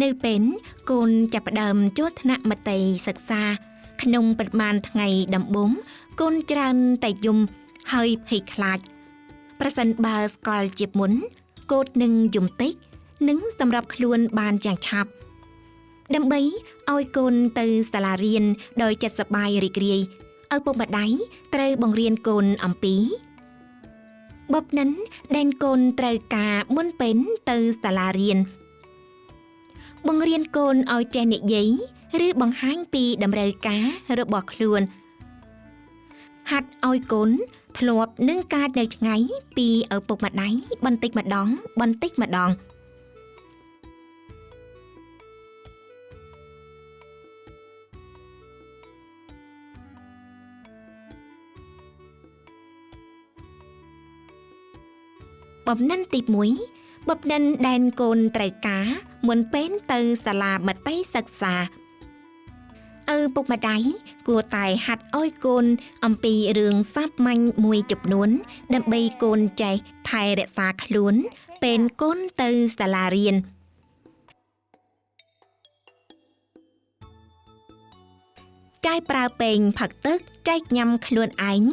នៅពេលកូនចាប់ផ្ដើមចូលថ្នាក់មត្តេយ្យសិក្សាក្នុងប្រមាណថ្ងៃដំបូងកូនច្រើនតែយំហើយភ័យខ្លាចប្រសិនបើស្គាល់ជាមុនកូននឹងយំតិចនិងសម្រាប់ខ្លួនបានយ៉ាងឆាប់ដើម្បីឲ្យកូនទៅសាលារៀនដោយចិត្តសប្បាយរីករាយឪពុកម្ដាយត្រូវបង្រៀនកូនអំពីបបនិនដែលកូនត្រូវការមុនពេលទៅសាលារៀនបង្រៀនកូនឲ្យចេះនិយាយឬបង្ហាញពីតម្រូវការរបស់ខ្លួនហាត់ឲ្យកូនធ្លាប់នឹងការនៅឆ្ងាយពីឪពុកម្ដាយបន្តិចម្ដងបំណិនទី1បំណិនដែលកូនត្រូវការមុនពេលទៅសាលាមត្តេយ្យសិក្សាឪពុកម្ដាយគួរតែហាត់ឲ្យកូនអំពីរឿងសាមញ្ញមួយចំនួនដើម្បីកូនចេះថែរក្សាខ្លួនពេលកូនទៅសាលារៀនចាយប្រើពែងផឹកទឹកចែកញ៉ាំខ្លួនឯង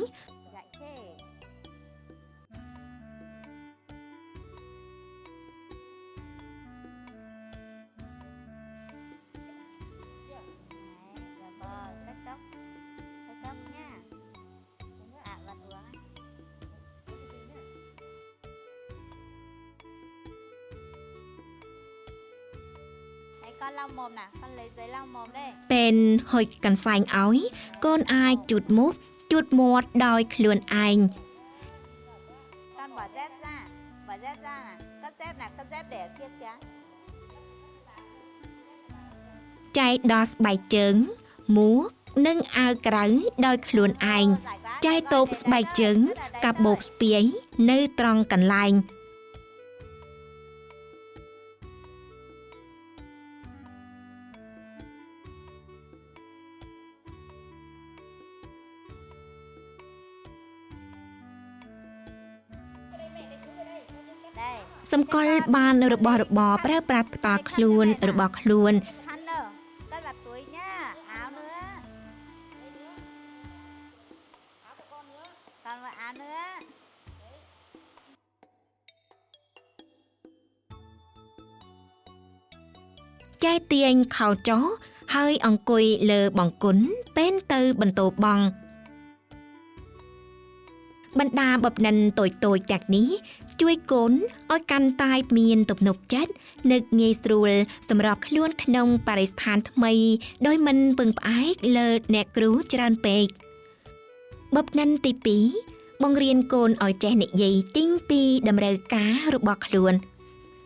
con lau mồm nè, con lấy giấy lau mồm đây. ពេលហុចកន្សែងឲ្យកូនអាចជូតមុខជូតមាត់ដោយខ្លួនឯង Con bỏ dép ra nè, cất dép để ở kia kìa. ចែកដោះស្បែកជើងមួកនិងអាវក្រៅដោយខ្លួនឯងចែកតូបស្បែកជើងកាបូបស្ពាយនៅត្រង់កន្លែងសម្គាល់បានរបស់របរប្រើប្រាស់ផ្ទាល់ខ្លួនរបស់ខ្លួន Khăn nè, cất vào túi nhá, áo nữa. Còn một áo nữa. ចែកទាញខោចុះហើយអង្គុយលើបង្គន់ពេលទៅបន្ទោបង់បណ្ដាបបនិនតូចៗទាំងនេះជួយកូនឲ្យកាន់តែមានទំនុកចិត្តនឹកងាយស្រួលសម្រាប់ខ្លួនក្នុងបរិស្ថានថ្មីដោយមិនពឹងផ្អែកលើអ្នកគ្រូច្រើនពេកបបនិនទី2បង្រៀនកូនឲ្យចេះនិយាយចេញពីតម្រូវការរបស់ខ្លួន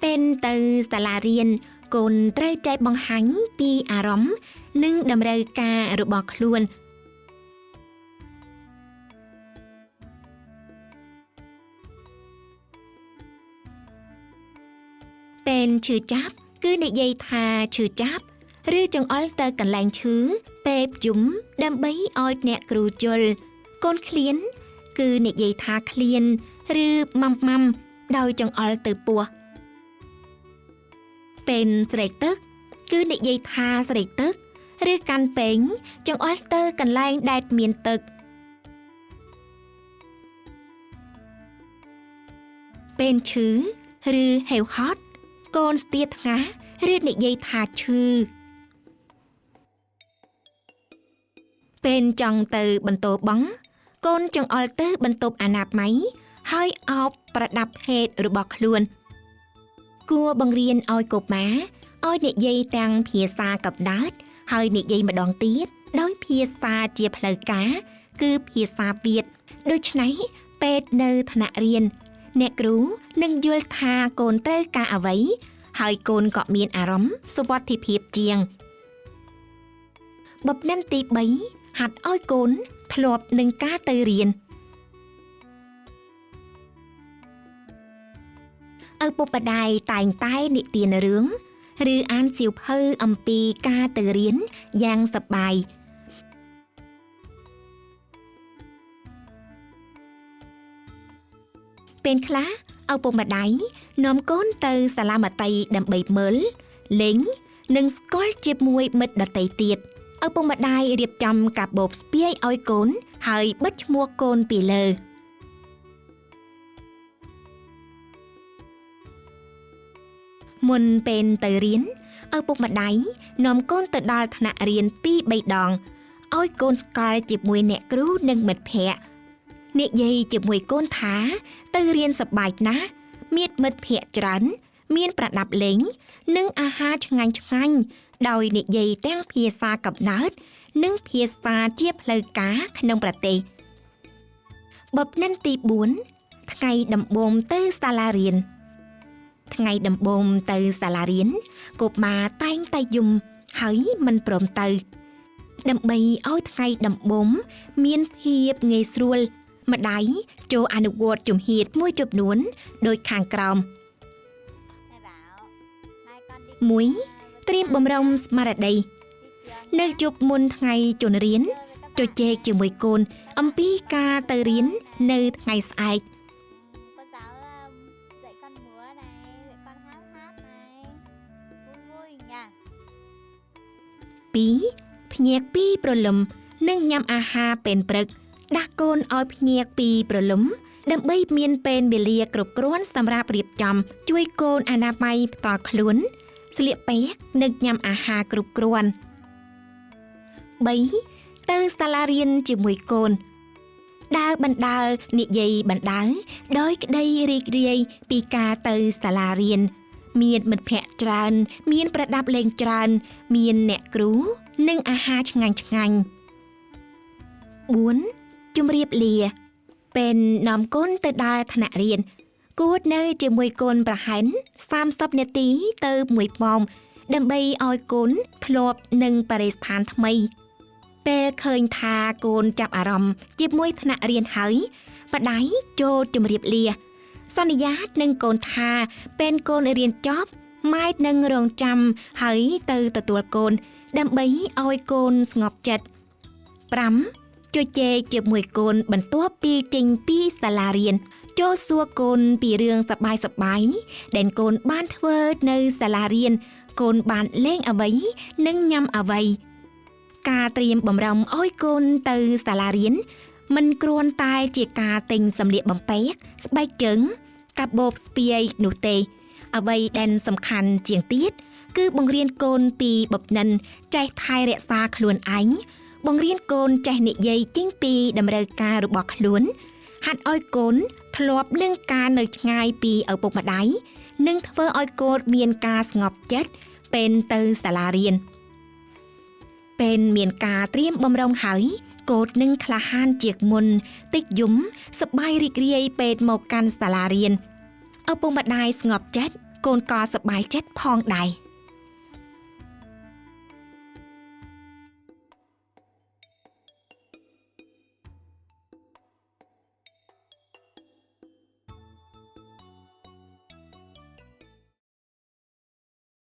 ពេលទៅសាលារៀនកូនត្រូវចេះបង្ហាញពីអារម្មណ៍និងតម្រូវការរបស់ខ្លួនពេលឈឺចាប់គឺនិយាយថាឈឺចាប់ឬចង្អុលទៅកន្លែងឈឺពេបយំដើម្បីឲ្យអ្នកគ្រូជល់កូនឃ្លានគឺនិយាយថាឃ្លានឬម៉ាំដោយចង្អុលទៅពោះពេលស្រេកទឹកគឺនិយាយថាស្រេកទឹកឬកាន់ពេងចង្អុលទៅកន្លែងដែលមានទឹកពេលឈឺឬហេវហត់កូនស្ទាតថ្ងាសឬនិយាយថាឈឺពេលចង់ទៅបន្ទោបង់កូនចង្អុលទៅបន្ទប់អនាម័យហើយអោបប្រដាប់ហេតុរបស់ខ្លួនគួរបង្រៀនឲ្យកុមារឲ្យនិយាយទាំងភាសាកំណើតហើយនិយាយម្ដងទៀតដោយភាសាជាផ្លូវការគឺភាសាពាក្យដូច្នេះពេទ្យនៅថ្នាក់រៀនអ្នកគ្រូនឹងយល់ថាកូនត្រូវការអ្វីហើយកូនក៏មានអារម្មណ៍សុវត្ថិភាពជាងបបនិនទី3ហាត់ឲ្យកូនធ្លាប់នឹងការទៅរៀនឪពុកម្ដាយតែងតែនិទានរឿងឬអានសៀវភៅអំពីការទៅរៀនយ៉ាងសប្បាយពេលខ្លះឪពុកម្ដាយនាំកូនទៅសាលាមត្តេយ្យដើម្បីមើលលេង និងស្គាល់ជាមួយមិត្តដទៃទៀតឪពុកម្ដាយរៀបចំកាបូបស្ពាយឲ្យកូនហើយបិទឈ្មោះកូនពីលើមុនពេលទៅរៀនឪពុកម្ដាយនាំកូនទៅដល់ថ្នាក់រៀន 2-3 ដងឲ្យកូនស្គាល់ជាមួយអ្នកគ្រូនិងមិត្តភ័ក្តិនិយាយជាមួយកូនថាទៅរៀនសប្បាយណាស់មានមិត្តភ័ក្តិច្រើនមានប្រដាប់លេងនិងអាហារឆ្ងាញ់ៗដោយនិយាយទាំងភាសាកំណើតនិងភាសាជាផ្លូវការក្នុងប្រទេសបបនិនទី4ថ្ងៃដំបូងទៅសាលារៀនថ្ងៃដំបូងទៅសាលារៀនកុមារតែងតែយំហើយមិនព្រមទៅដើម្បីឲ្យថ្ងៃដំបូងមានភាពងាយស្រួលម្ដាយចូលអនុវត្តជំហានមួយចំនួនដូចខាងក្រោម 1. ត្រៀមបម្រុងស្មារតីនៅជប់មុនថ្ងៃជន់រៀនជជែកជាមួយកូនអំពីការទៅរៀននៅថ្ងៃស្អែក Cô giáo dạy con múa này, dạy con hát này. Vui nha. 2. ភ្ញាក់ពីព្រលឹមនិងញ៉ាំអាហារពេលព្រឹកដាក់កូនឲ្យភ្ញាក់ពីព្រលឹមដើម្បីមានពេលវេលាគ្រប់គ្រាន់សម្រាប់រៀបចំជួយកូនអនាម័យផ្ទាល់ខ្លួនស្លៀកពាក់និងញ៉ាំអាហារគ្រប់គ្រាន់ 3. ទៅសាលារៀនជាមួយកូនដើរបណ្ដើរនិយាយបណ្ដើរដោយក្តីរីករាយពីការទៅសាលារៀនមានមិត្តភ័ក្តិច្រើនមានប្រដាប់លេងច្រើនមានអ្នកគ្រូនិងអាហារឆ្ងាញ់ៗ 4. ជម្រាបលាពេលនាំកូនទៅដល់ថ្នាក់រៀនគួរនៅជាមួយកូនប្រហែល30នាទីទៅ1ម៉ោងដើម្បីឲ្យកូនធ្លាប់នឹងបរិស្ថានថ្មីពេលឃើញថាកូនចាប់អារម្មណ៍ជាមួយថ្នាក់រៀនហើយម្ដាយចូលជម្រាបលាសន្យានឹងកូនថាពេលកូនរៀនចប់ម៉ែនឹងរងចាំហើយទៅទទួលកូនដើម្បីឲ្យកូនស្ងប់ចិត្ត 5. ជជែកជាមួយកូនបន្ទាប់ពីចេញពីសាលារៀនចូលសួរកូនពីរឿងសប្បាយៗដែលកូនបានធ្វើនៅសាលារៀនកូនបានលេងអ្វីនិងញ៉ាំអ្វីការត្រៀមបម្រុងឲ្យកូនទៅសាលារៀនមិនគ្រាន់តែជាការទិញសម្លៀកបំពាក់ស្បែកជើងកាបូបស្ពាយនោះទេអ្វីដែលសំខាន់ជាងទៀតគឺបង្រៀនកូនពីបបនិនចេះថែរក្សាខ្លួនឯងបង្រៀនកូនចេះនិយាយចេញពីតម្រូវការរបស់ខ្លួនហាត់ឲ្យកូនធ្លាប់នឹងការនៅឆ្ងាយពីឪពុកម្ដាយនិងធ្វើឲ្យកូនមានការស្ងប់ចិត្តពេលទៅសាលារៀនពេលមានការត្រៀមបម្រុងហើយកូននឹងក្លាហានជាងមុនតិចយំសប្បាយរីករាយពេលមកកាន់សាលារៀនឪពុកម្ដាយស្ងប់ចិត្តកូនក៏សប្បាយចិត្តផងដែរ